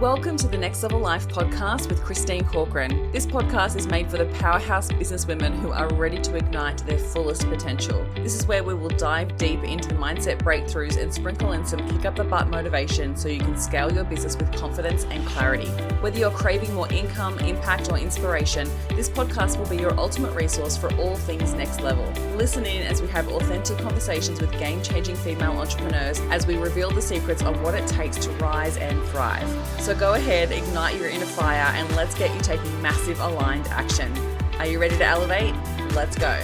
Welcome to the Next Level Life podcast with Christine Corcoran. This podcast is made for the powerhouse businesswomen who are ready to ignite their fullest potential. This is where we will dive deep into the mindset breakthroughs and sprinkle in some kick up the butt motivation so you can scale your business with confidence and clarity. Whether you're craving more income, impact, or inspiration, this podcast will be your ultimate resource for all things next level. Listen in as we have authentic conversations with game-changing female entrepreneurs as we reveal the secrets of what it takes to rise and thrive. So go ahead, ignite your inner fire, and let's get you taking massive aligned action. Are you ready to elevate? Let's go.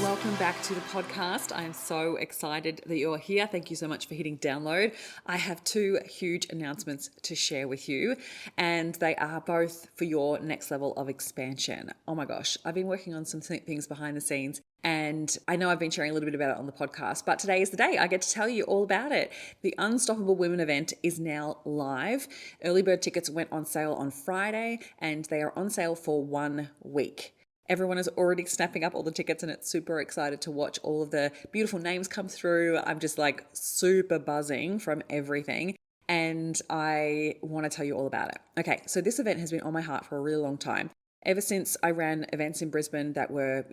Welcome back to the podcast. I am so excited that you're here. Thank you so much for hitting download. I have two huge announcements to share with you, and they are both for your next level of expansion. Oh my gosh, I've been working on some things behind the scenes, and I know I've been sharing a little bit about it on the podcast, but today is the day I get to tell you all about it. The Unstoppable Women event is now live. Early bird tickets went on sale on Friday, and they are on sale for 1 week. Everyone is already snapping up all the tickets, and it's super excited to watch all of the beautiful names come through. I'm just like super buzzing from everything, and I want to tell you all about it. Okay, so this event has been on my heart for a really long time. Ever since I ran events in Brisbane that were,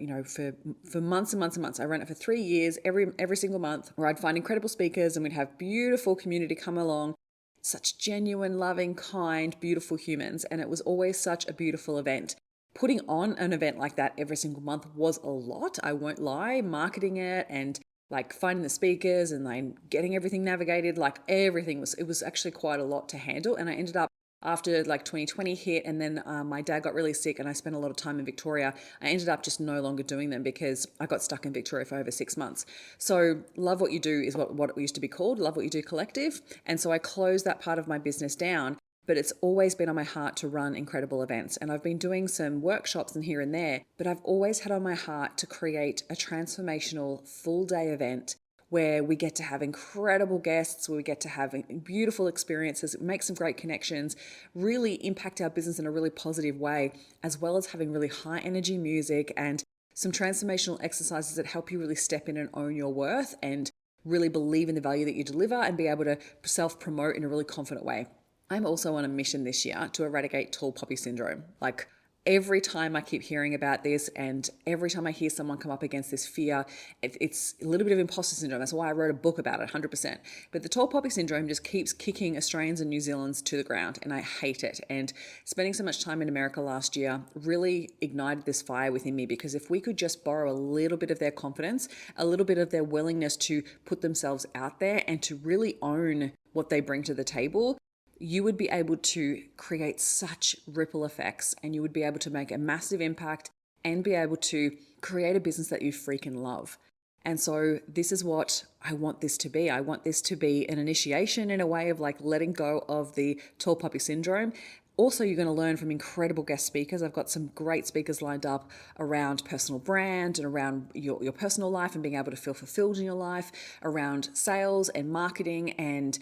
for months and months and months. I ran it for 3 years, every single month, where I'd find incredible speakers and we'd have beautiful community come along, such genuine, loving, kind, beautiful humans, and it was always such a beautiful event. Putting on an event like that every single month was a lot, I won't lie. Marketing it and like finding the speakers and like getting everything navigated, like everything it was actually quite a lot to handle. And I ended up, after like 2020 hit and then my dad got really sick and I spent a lot of time in Victoria, I ended up just no longer doing them because I got stuck in Victoria for over 6 months. So Love What You Do is what it used to be called, Love What You Do Collective. And so I closed that part of my business down. But it's always been on my heart to run incredible events. And I've been doing some workshops and here and there, but I've always had on my heart to create a transformational full day event where we get to have incredible guests, where we get to have beautiful experiences, make some great connections, really impact our business in a really positive way, as well as having really high energy music and some transformational exercises that help you really step in and own your worth and really believe in the value that you deliver and be able to self-promote in a really confident way. I'm also on a mission this year to eradicate tall poppy syndrome. Like every time I keep hearing about this and every time I hear someone come up against this fear, it's a little bit of imposter syndrome. That's why I wrote a book about it, 100%. But the tall poppy syndrome just keeps kicking Australians and New Zealanders to the ground, and I hate it. And spending so much time in America last year really ignited this fire within me, because if we could just borrow a little bit of their confidence, a little bit of their willingness to put themselves out there and to really own what they bring to the table, you would be able to create such ripple effects, and you would be able to make a massive impact and be able to create a business that you freaking love. And so this is what I want this to be. I want this to be an initiation in a way of like letting go of the tall poppy syndrome. Also, you're going to learn from incredible guest speakers. I've got some great speakers lined up around personal brand and around your personal life and being able to feel fulfilled in your life, around sales and marketing and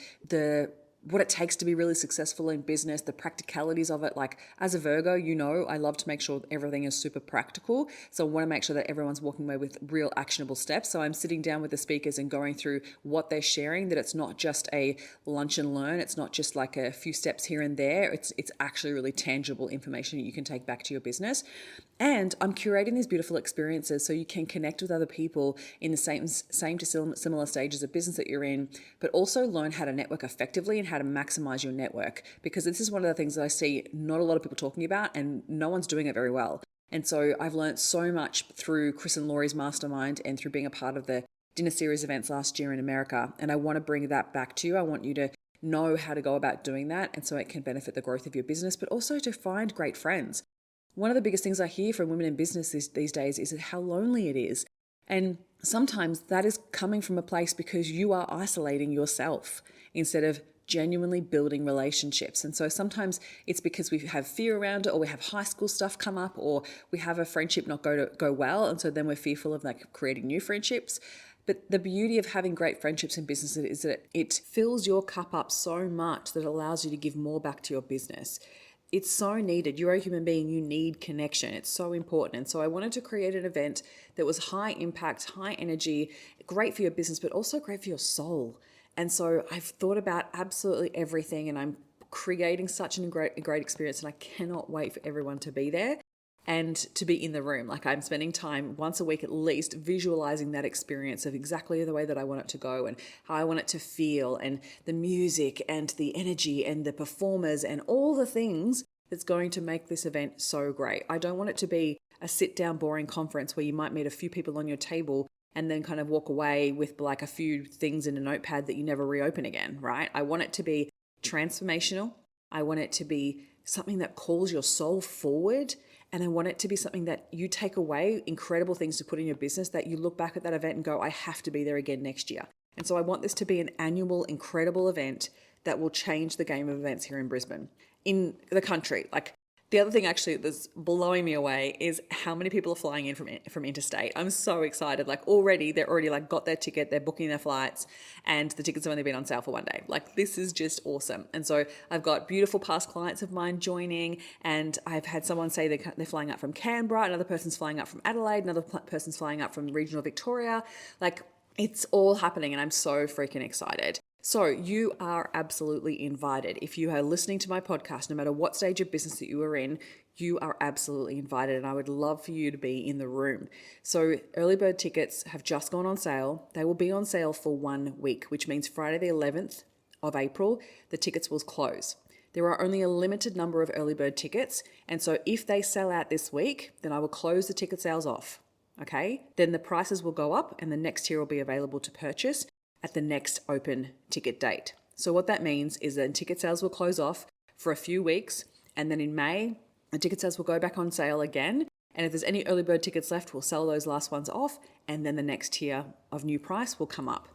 what it takes to be really successful in business, the practicalities of it. Like as a Virgo, I love to make sure everything is super practical. So I want to make sure that everyone's walking away with real actionable steps. So I'm sitting down with the speakers and going through what they're sharing, that it's not just a lunch and learn. It's not just like a few steps here and there. It's actually really tangible information that you can take back to your business. And I'm curating these beautiful experiences so you can connect with other people in the same to similar stages of business that you're in, but also learn how to network effectively and how to maximize your network, because this is one of the things that I see not a lot of people talking about and no one's doing it very well. And so I've learned so much through Chris and Laurie's mastermind and through being a part of the dinner series events last year in America. And I want to bring that back to you. I want you to know how to go about doing that, and so it can benefit the growth of your business, but also to find great friends. One of the biggest things I hear from women in business these days is how lonely it is. And sometimes that is coming from a place because you are isolating yourself instead of genuinely building relationships. And so sometimes it's because we have fear around it, or we have high school stuff come up, or we have a friendship not go well. And so then we're fearful of like creating new friendships. But the beauty of having great friendships in business is that it fills your cup up so much that it allows you to give more back to your business. It's so needed. You're a human being. You need connection. It's so important. And so I wanted to create an event that was high impact, high energy, great for your business, but also great for your soul. And so I've thought about absolutely everything, and I'm creating such a great experience, and I cannot wait for everyone to be there and to be in the room. Like, I'm spending time once a week at least visualizing that experience of exactly the way that I want it to go and how I want it to feel, and the music and the energy and the performers and all the things that's going to make this event so great. I don't want it to be a sit down boring conference where you might meet a few people on your table and then kind of walk away with like a few things in a notepad that you never reopen again, right? I want it to be transformational. I want it to be something that calls your soul forward. And I want it to be something that you take away, incredible things to put in your business, that you look back at that event and go, I have to be there again next year. And so I want this to be an annual, incredible event that will change the game of events here in Brisbane, in the country. Like, the other thing actually that's blowing me away is how many people are flying in from interstate. I'm so excited. Like, already, they're already like got their ticket, they're booking their flights, and the tickets have only been on sale for one day. Like, this is just awesome. And so I've got beautiful past clients of mine joining, and I've had someone say they're flying up from Canberra, another person's flying up from Adelaide, another person's flying up from regional Victoria. Like, it's all happening, and I'm so freaking excited. So you are absolutely invited. If you are listening to my podcast, no matter what stage of business that you are in, you are absolutely invited, and I would love for you to be in the room. So early bird tickets have just gone on sale. They will be on sale for 1 week, which means Friday the 11th of April, the tickets will close. There are only a limited number of early bird tickets, and so if they sell out this week, then I will close the ticket sales off. Okay? Then the prices will go up, and the next tier will be available to purchase at the next open ticket date. So what that means is that ticket sales will close off for a few weeks, and then in May, the ticket sales will go back on sale again. And if there's any early bird tickets left, we'll sell those last ones off, and then the next tier of new price will come up.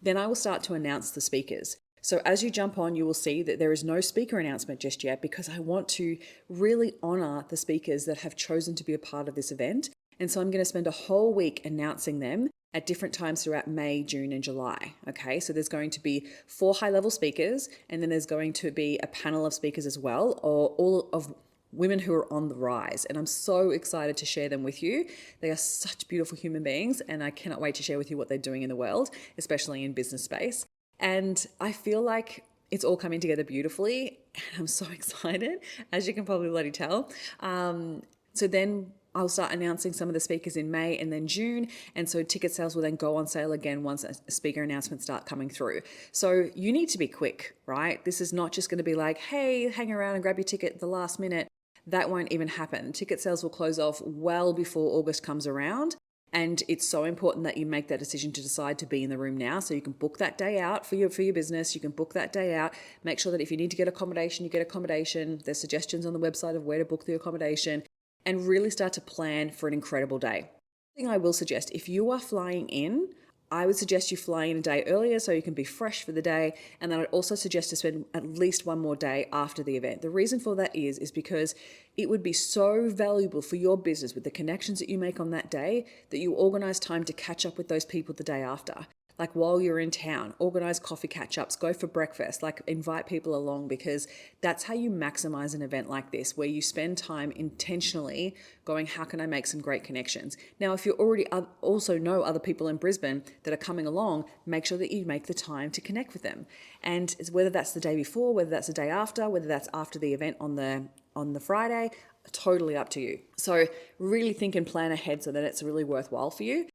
Then I will start to announce the speakers. So as you jump on, you will see that there is no speaker announcement just yet, because I want to really honor the speakers that have chosen to be a part of this event. And so I'm going to spend a whole week announcing them at different times throughout May, June, and July. Okay, so there's going to be 4 high-level speakers, and then there's going to be a panel of speakers as well, or all of women who are on the rise. And I'm so excited to share them with you. They are such beautiful human beings, and I cannot wait to share with you what they're doing in the world, especially in business space. And I feel like it's all coming together beautifully, and I'm so excited, as you can probably bloody tell. So then I'll start announcing some of the speakers in May and then June. And so ticket sales will then go on sale again once speaker announcements start coming through. So you need to be quick, right? This is not just going to be like, hey, hang around and grab your ticket at the last minute. That won't even happen. Ticket sales will close off well before August comes around. And it's so important that you make that decision to decide to be in the room now, so you can book that day out for your business. You can book that day out. Make sure that if you need to get accommodation, you get accommodation. There's suggestions on the website of where to book the accommodation, and really start to plan for an incredible day. The thing I will suggest, if you are flying in, I would suggest you fly in a day earlier so you can be fresh for the day. And then I'd also suggest to spend at least one more day after the event. The reason for that is because it would be so valuable for your business with the connections that you make on that day that you organize time to catch up with those people the day after. Like, while you're in town, organize coffee catch-ups, go for breakfast, like invite people along, because that's how you maximize an event like this, where you spend time intentionally going, how can I make some great connections? Now, if you already also know other people in Brisbane that are coming along, make sure that you make the time to connect with them. And whether that's the day before, whether that's the day after, whether that's after the event on the Friday, totally up to you. So really think and plan ahead so that it's really worthwhile for you.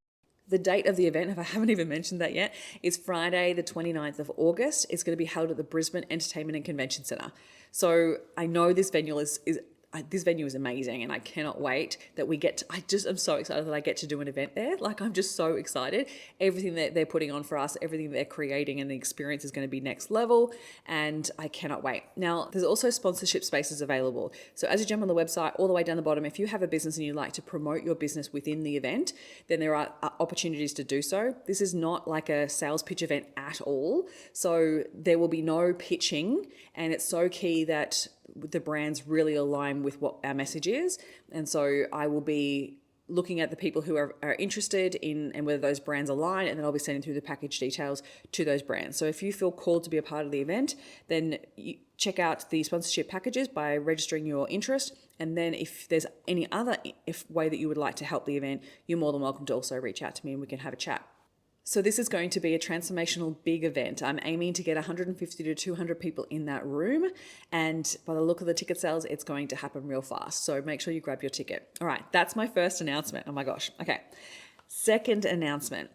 The date of the event, if I haven't even mentioned that yet, is Friday, the 29th of August. It's going to be held at the Brisbane Entertainment and Convention Centre. So I know this venue is amazing, and I cannot wait that we get to, I'm so excited that I get to do an event there. Like, I'm just so excited. Everything that they're putting on for us, everything they're creating, and the experience is going to be next level, and I cannot wait. Now, there's also sponsorship spaces available. So as you jump on the website, all the way down the bottom, if you have a business and you'd like to promote your business within the event, then there are opportunities to do so. This is not like a sales pitch event at all. So there will be no pitching, and it's so key that the brands really align with what our message is. And so I will be looking at the people who are interested in and whether those brands align, and then I'll be sending through the package details to those brands. So if you feel called to be a part of the event, then you check out the sponsorship packages by registering your interest. And then if there's any other way that you would like to help the event, you're more than welcome to also reach out to me and we can have a chat. So this is going to be a transformational big event. I'm aiming to get 150 to 200 people in that room. And by the look of the ticket sales, it's going to happen real fast. So make sure you grab your ticket. All right, that's my first announcement. Oh my gosh. Okay. Second announcement.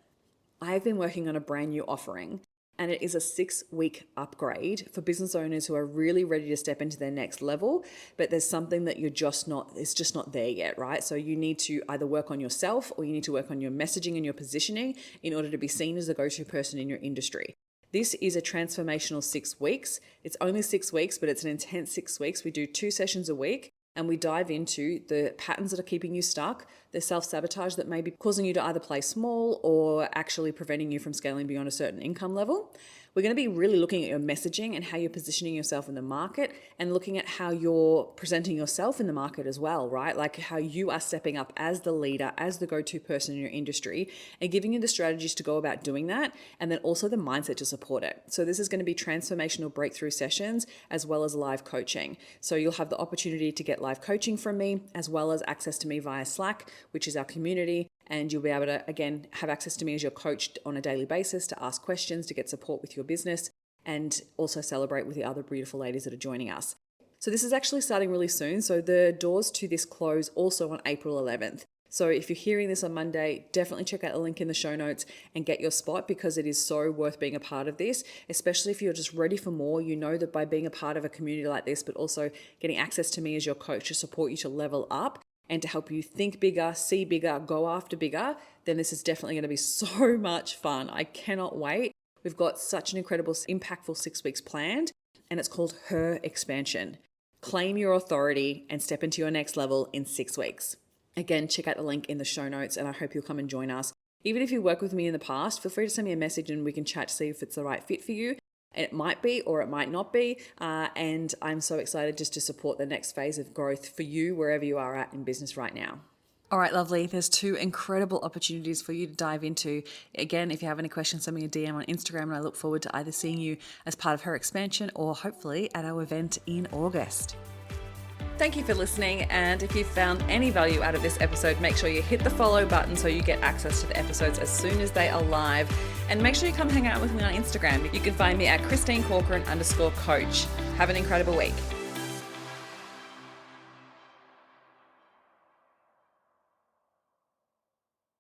I've been working on a brand new offering, and it is a 6-week upgrade for business owners who are really ready to step into their next level, but there's something that it's just not there yet, right? So you need to either work on yourself or you need to work on your messaging and your positioning in order to be seen as the go-to person in your industry. This is a transformational 6 weeks. It's only 6 weeks, but it's an intense 6 weeks. We do 2 sessions a week. And we dive into the patterns that are keeping you stuck, the self-sabotage that may be causing you to either play small or actually preventing you from scaling beyond a certain income level. We're going to be really looking at your messaging and how you're positioning yourself in the market, and looking at how you're presenting yourself in the market as well, right? Like how you are stepping up as the leader, as the go-to person in your industry, and giving you the strategies to go about doing that, and then also the mindset to support it. So this is going to be transformational breakthrough sessions as well as live coaching. So you'll have the opportunity to get live coaching from me, as well as access to me via Slack, which is our community. And you'll be able to, again, have access to me as your coach on a daily basis to ask questions, to get support with your business, and also celebrate with the other beautiful ladies that are joining us. So this is actually starting really soon. So the doors to this close also on April 11th. So if you're hearing this on Monday, definitely check out the link in the show notes and get your spot, because it is so worth being a part of this, especially if you're just ready for more. You know that by being a part of a community like this, but also getting access to me as your coach to support you to level up and to help you think bigger, see bigger, go after bigger, then this is definitely going to be so much fun. I cannot wait. We've got such an incredible, impactful 6 weeks planned, and it's called Her Expansion. Claim your authority and step into your next level in 6 weeks. Again, check out the link in the show notes, and I hope you'll come and join us. Even if you worked with me in the past, feel free to send me a message and we can chat to see if it's the right fit for you. It might be, or it might not be. And I'm so excited just to support the next phase of growth for you wherever you are at in business right now. All right, lovely. There's 2 incredible opportunities for you to dive into. Again, if you have any questions, send me a DM on Instagram, and I look forward to either seeing you as part of Her Expansion or hopefully at our event in August. Thank you for listening, and if you found any value out of this episode, make sure you hit the follow button so you get access to the episodes as soon as they are live, and make sure you come hang out with me on Instagram. You can find me at ChristineCorcoran_coach. Have an incredible week.